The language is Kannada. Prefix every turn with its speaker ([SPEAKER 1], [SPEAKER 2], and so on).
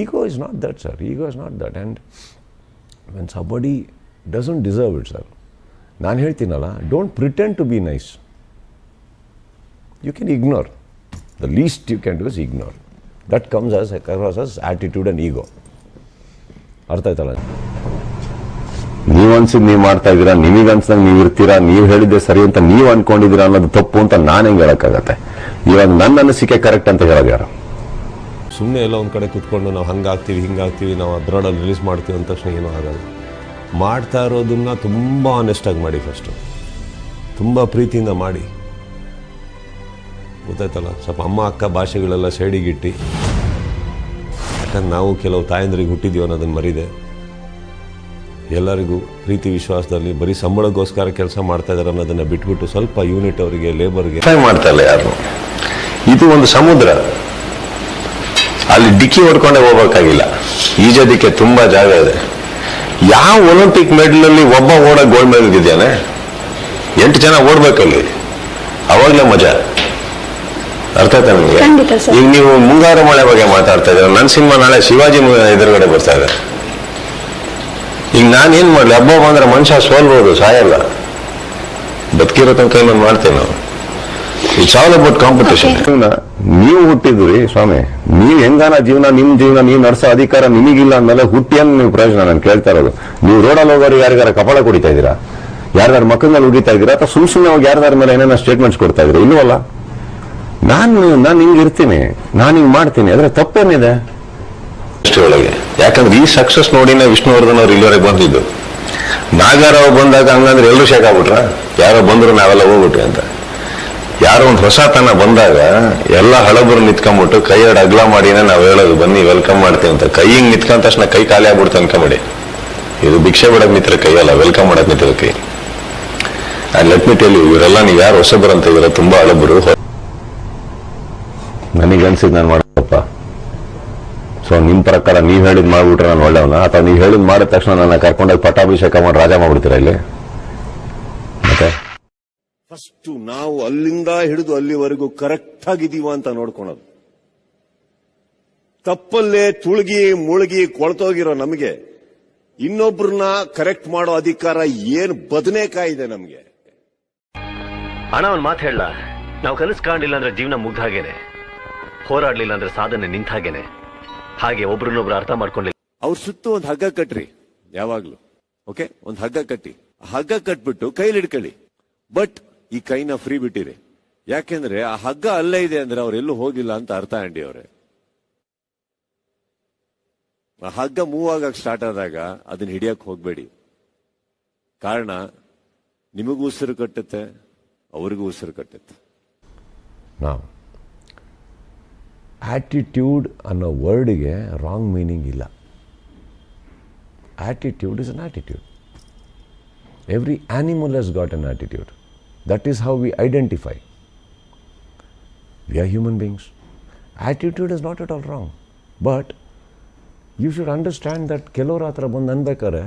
[SPEAKER 1] Ego is not that, sir. Ego is not that. And when somebody doesn't deserve it, sir, ನಾನು ಹೇಳ್ತೀನಲ್ಲ, don't pretend to be nice. You can ignore. The least you can do is ignore. That comes as attitude and ego. ಅರ್ಥ ಆಯ್ತಲ್ಲ?
[SPEAKER 2] ನೀವು ಅನ್ಸಿದ್ ನೀವು ಮಾಡ್ತಾ ಇದ್ದೀರಾ, ನಿಮಗನ್ಸ್ದಂಗೆ ನೀವು ಇರ್ತೀರಾ, ನೀವು ಹೇಳಿದ್ದೆ ಸರಿ ಅಂತ ನೀವು ಅನ್ಕೊಂಡಿದ್ದೀರಾ ಅನ್ನೋದು ತಪ್ಪು ಅಂತ ನಾನು ಹೆಂಗೆ ಹೇಳಕ್ಕಾಗತ್ತೆ? ಇವಾಗ ನನ್ನ ಅನಿಸಿಕೆ ಕರೆಕ್ಟ್ ಅಂತ ಹೇಳೋದು ಯಾರು?
[SPEAKER 1] ಸುಮ್ಮನೆ ಎಲ್ಲ ಒಂದು ಕಡೆ ಕೂತ್ಕೊಂಡು ನಾವು ಹಂಗಾಗ್ತೀವಿ ಹಿಂಗಾಗ್ತೀವಿ, ನಾವು ಅದ್ರಲ್ಲಿ ರಿಲೀಸ್ ಮಾಡ್ತೀವಿ ಅಂದ ತಕ್ಷಣ ಏನೂ ಆಗಲ್ಲ. ಮಾಡ್ತಾ ಇರೋದನ್ನ ತುಂಬ ಆನೆಸ್ಟಾಗಿ ಮಾಡಿ, ಫಸ್ಟು ತುಂಬ ಪ್ರೀತಿಯಿಂದ ಮಾಡಿ, ಗೊತ್ತಾಯ್ತಲ್ಲ? ಸ್ವಲ್ಪ ಅಮ್ಮ ಅಕ್ಕ ಭಾಷೆಗಳೆಲ್ಲ ಸೈಡಿಗಿಟ್ಟು, ಯಾಕಂದ್ರೆ ನಾವು ಕೆಲವು ತಾಯಂದ್ರಿಗೆ ಹುಟ್ಟಿದ್ದೀವಿ ಅನ್ನೋದನ್ನು ಮರಿದೆ. ಎಲ್ಲರಿಗೂ ಪ್ರೀತಿ ವಿಶ್ವಾಸದಲ್ಲಿ ಬರೀ ಸಂಬಳಕ್ಕೋಸ್ಕರ ಕೆಲಸ ಮಾಡ್ತಾ ಇದ್ದಾರೆ ಅನ್ನೋದನ್ನ ಬಿಟ್ಬಿಟ್ಟು ಸ್ವಲ್ಪ ಯೂನಿಟ್ ಅವರಿಗೆ, ಲೇಬರ್ಗೆ
[SPEAKER 2] ಮಾಡ್ತಾ ಇಲ್ಲ ಯಾರು. ಇದು ಒಂದು ಸಮುದ್ರ, ಅಲ್ಲಿ ಡಿಕ್ಕಿ ಹೊಡ್ಕೊಂಡೆ ಹೋಗ್ಬೇಕಾಗಿಲ್ಲ, ಈಜೋದಿಕ್ಕೆ ತುಂಬಾ ಜಾಗ ಇದೆ. ಯಾವ ಒಲಿಂಪಿಕ್ ಮೆಡಲ್ ಅಲ್ಲಿ ಒಬ್ಬ ಗೋಲ್ಡ್ ಮೆಡಲ್ ಇದ್ದಾನೆ, 8 ಜನ ಓಡ್ಬೇಕಲ್ಲಿ, ಅವಾಗ್ಲೇ ಮಜಾ. ಅರ್ಥ ಆಯ್ತಾ ನಿಮಗೆ? ಈಗ ನೀವು ಮುಂಗಾರು ಮಳೆ ಬಗ್ಗೆ ಮಾತಾಡ್ತಾ ಇದ್ದೀರ, ನನ್ನ ಸಿನಿಮಾ ನಾಳೆ ಶಿವಾಜಿ ಎದುರುಗಡೆ ಬರ್ತಾ ಇದೆ. ಈಗ ನಾನೇನ್ ಮಾಡ್ಲಿ? ಹಬ್ಬ ಬಂದ್ರೆ ಮನುಷ್ಯ ಸೋಲ್ಬೋದು, ಸಾಯಲ್ಲ. ಬದುಕಿರೋ ತನಕ ಇನ್ನೊಂದು ಮಾಡ್ತೇವೆ ನಾವು. It's all about competition. ನೀವು ಹುಟ್ಟಿದ್ರಿ ಸ್ವಾಮಿ, ನೀವು ಹೆಂಗಾನ ಜೀವನ, ನಿಮ್ ಜೀವನ ನೀವು ನಡೆಸೋ ಅಧಿಕಾರ ನಿಮಗಿಲ್ಲ ಅಂದ್ಮೇಲೆ ಹುಟ್ಟಿಯನ್ನು ನೀವು ಪ್ರಯೋಜನ ನಾನು ಕೇಳ್ತಾ ಇರೋದು. ನೀವು ರೋಡಲ್ಲಿ ಹೋಗೋರು ಯಾರಿಗಾರ ಕಪಾಳ ಕುಡಿತಾ ಇದ್ದೀರಾ, ಯಾರ್ದಾರ ಮಕ್ಕಳ ಮೇಲೆ ಉಗಿತಾ ಇದ್ದೀರಾ, ಅಥವಾ ಸುಮ್ಮನೆ ಹೋಗಿ ಯಾರ್ದಾರ ಮೇಲೆ ಏನೇನೋ ಸ್ಟೇಟ್ಮೆಂಟ್ಸ್ ಕೊಡ್ತಾ ಇದ್ದೀರಾ? ಇಲ್ವಲ್ಲ. ನಾನು ಹಿಂಗೆ ಇರ್ತೀನಿ, ನಾನು ಹಿಂಗೆ ಮಾಡ್ತೀನಿ, ಅದ್ರ ತಪ್ಪೇನಿದೆ ಒಳಗೆ? ಯಾಕಂದ್ರೆ ಈ ಸಕ್ಸಸ್ ನೋಡಿನ ವಿಷ್ಣುವರ್ಧನ್ ಅವ್ರು ಇಲ್ಲಿವರೆಗೆ ಬಂದಿದ್ದು. ನಾಗಾರಾವ್ ಬಂದಾಗ ಹಂಗಂದ್ರೆ ಎಲ್ಲರೂ ಶೇಕ್ ಆಗ್ಬಿಟ್ರ, ಯಾರೋ ಬಂದ್ರು ನಾವೆಲ್ಲ ಹೋಗ್ಬಿಟ್ರಿ ಅಂತ. ಯಾರೋ ಒಂದು ಹೊಸತನ ಬಂದಾಗ ಎಲ್ಲ ಹಳಬರು ನಿಂತ್ಕೊಂಡ್ಬಿಟ್ಟು ಕೈ ಎರಡು ಅಗ್ಲ ಮಾಡಿನೇ ನಾವು ಹೇಳೋದು, ಬನ್ನಿ ವೆಲ್ಕಮ್ ಮಾಡ್ತೀವಿ ಅಂತ. ಕೈ ಹಿಂಗ್ ನಿಂತ್ಕೊಂಡ ತಕ್ಷಣ ಕೈ ಖಾಲಿ ಆಗ್ಬಿಡ್ತು ಅನ್ಕೊಂಬಿಡಿ. ಇದು ಭಿಕ್ಷೆ ಬಿಡಕ್ ನಿಂತಿರೋ ಕೈ ಅಲ್ಲ, ವೆಲ್ಕಮ್ ಮಾಡಕ್ ನಿಂತಿರೋ ಕೈ. ಲೆಟ್ ಮಿ ಟೆಲ್ ಯು, ಇವರೆಲ್ಲ ನೀವು ಯಾರು ಹೊಸಬರಂತ ಇವರ ತುಂಬಾ ಹಳಬರು. ನನಗನ್ಸಿದ್ ನಾನು ಮಾಡಪ್ಪ. ಸೊ ನಿಮ್ ಪ್ರಕಾರ ನೀವ್ ಹೇಳಿದ್ ಮಾಡ್ಬಿಟ್ರೆ ನಾನು ಒಳ್ಳೆಯವನ, ಅಥವಾ ನೀವ್ ಹೇಳಿದ್ ಮಾಡಿದ ತಕ್ಷಣ ನನ್ನ ಕರ್ಕೊಂಡೋಗಿ ಪಟ್ಟಾಭಿಷೇಕ ಮಾಡಿ ರಾಜ ಮಾಡ್ಬಿಡ್ತೀರಾ ಇಲ್ಲಿ? ಮತ್ತೆ
[SPEAKER 3] ಫಸ್ಟ್ ನಾವು ಅಲ್ಲಿಂದ ಹಿಡಿದು ಅಲ್ಲಿವರೆಗೂ ಕರೆಕ್ಟ್ ಆಗಿದೀವ ಅಂತ ನೋಡ್ಕೊಳೋದು. ತಪ್ಪಲ್ಲೇ ತುಳುಗಿ ಮುಳುಗಿ ಕೊಳ್ತೋಗಿರೋ ನಮಗೆ ಇನ್ನೊಬ್ರನ್ನ ಕರೆಕ್ಟ್ ಮಾಡೋ ಅಧಿಕಾರ ಏನ್ ಬದನೇಕಾಯಿ ಇದೆ ನಮ್ಗೆ?
[SPEAKER 4] ಹಣ ಒಂದ್ ಮಾತು ಹೇಳ, ನಾವು ಕನಸು ಕಾಣಲಿಲ್ಲ ಅಂದ್ರೆ ಜೀವನ ಮುಗ್ದ ಹಾಗೇನೆ, ಹೋರಾಡ್ಲಿಲ್ಲ ಅಂದ್ರೆ ಸಾಧನೆ ನಿಂತ ಹಾಗೇನೆ. ಹಾಗೆ ಒಬ್ರನ್ನೊಬ್ರು ಅರ್ಥ ಮಾಡ್ಕೊಂಡಿಲ್ಲ.
[SPEAKER 3] ಅವ್ರ ಸುತ್ತ ಒಂದು ಹಗ್ಗ ಕಟ್ರಿ ಯಾವಾಗ್ಲೂ, ಓಕೆ? ಒಂದು ಹಗ್ಗ ಕಟ್ಟಿ, ಹಗ್ಗ ಕಟ್ಬಿಟ್ಟು ಕೈಲಿ ಹಿಡ್ಕೊಳ್ಳಿ. ಬಟ್ ಈ ಕೈನ ಫ್ರೀ ಬಿಟ್ಟಿರಿ. ಯಾಕೆಂದ್ರೆ ಆ ಹಗ್ಗ ಅಲ್ಲೇ ಇದೆ ಅಂದ್ರೆ ಅವ್ರೆಲ್ಲೂ ಹೋಗಿಲ್ಲ ಅಂತ ಅರ್ಥ. ಅಂಡಿ ಅವರೇ, ಆ ಹಗ್ಗ ಮೂವ್ ಆಗಕ್ ಸ್ಟಾರ್ಟ್ ಆದಾಗ ಅದನ್ನ ಹಿಡಿಯಕ್ ಹೋಗ್ಬೇಡಿ. ಕಾರಣ ನಿಮಗೂ ಉಸಿರು ಕಟ್ಟುತ್ತೆ, ಅವ್ರಿಗೂ ಉಸಿರು ಕಟ್ಟುತ್ತೆ.
[SPEAKER 1] ನಾವು ಆಟಿಟ್ಯೂಡ್ ಅನ್ನೋ ವರ್ಡ್ಗೆ ರಾಂಗ್ ಮೀನಿಂಗ್ ಇಲ್ಲ. Attitude is an attitude. Every animal has got an attitude. That is how we identify. We are human beings. Attitude is not at all wrong. But you should understand that ಕೆಲವ್ರ ಹತ್ರ ಬಂದು ಅನ್ಬೇಕಾದ್ರೆ